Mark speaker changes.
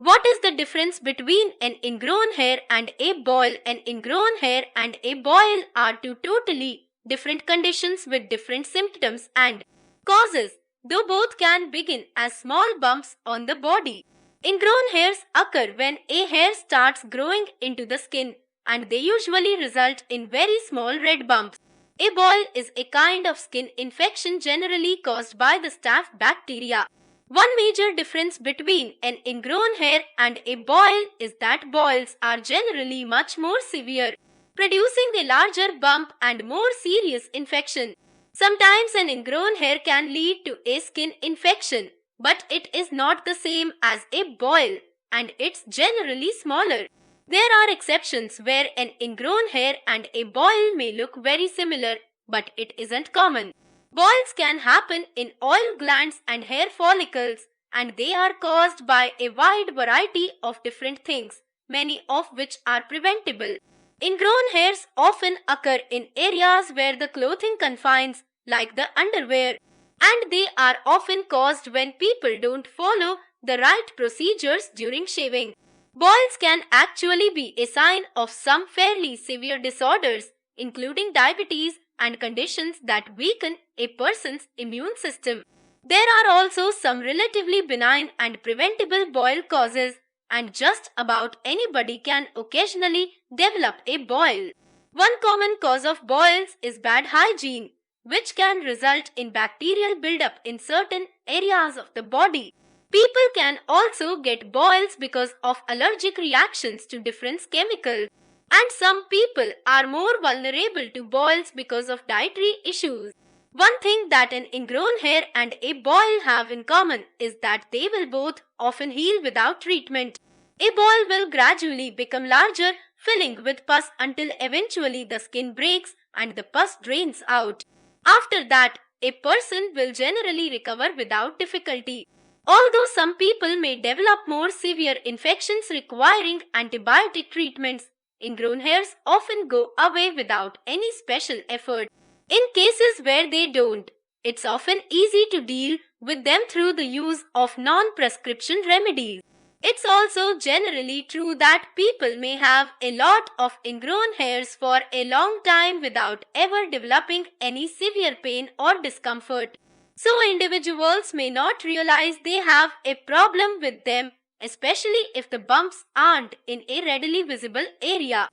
Speaker 1: What is the difference between an ingrown hair and a boil? An ingrown hair and a boil are two totally different conditions with different symptoms and causes, though both can begin as small bumps on the body. Ingrown hairs occur when a hair starts growing into the skin, and they usually result in very small red bumps. A boil is a kind of skin infection generally caused by the staph bacteria. One major difference between an ingrown hair and a boil is that boils are generally much more severe, producing a larger bump and more serious infection. Sometimes an ingrown hair can lead to a skin infection, but it is not the same as a boil, and it's generally smaller. There are exceptions where an ingrown hair and a boil may look very similar, but it isn't common. Boils can happen in oil glands and hair follicles, and they are caused by a wide variety of different things, many of which are preventable. Ingrown hairs often occur in areas where the clothing confines, like the underwear, and they are often caused when people don't follow the right procedures during shaving. Boils can actually be a sign of some fairly severe disorders, including diabetes and conditions that weaken a person's immune system. There are also some relatively benign and preventable boil causes, and just about anybody can occasionally develop a boil. One common cause of boils is bad hygiene, which can result in bacterial buildup in certain areas of the body. People can also get boils because of allergic reactions to different chemicals, and some people are more vulnerable to boils because of dietary issues. One thing that an ingrown hair and a boil have in common is that they will both often heal without treatment. A boil will gradually become larger, filling with pus until eventually the skin breaks and the pus drains out. After that, a person will generally recover without difficulty. Although some people may develop more severe infections requiring antibiotic treatments, ingrown hairs often go away without any special effort. In cases where they don't, it's often easy to deal with them through the use of non-prescription remedies. It's also generally true that people may have a lot of ingrown hairs for a long time without ever developing any severe pain or discomfort. So individuals may not realize they have a problem with them, especially if the bumps aren't in a readily visible area.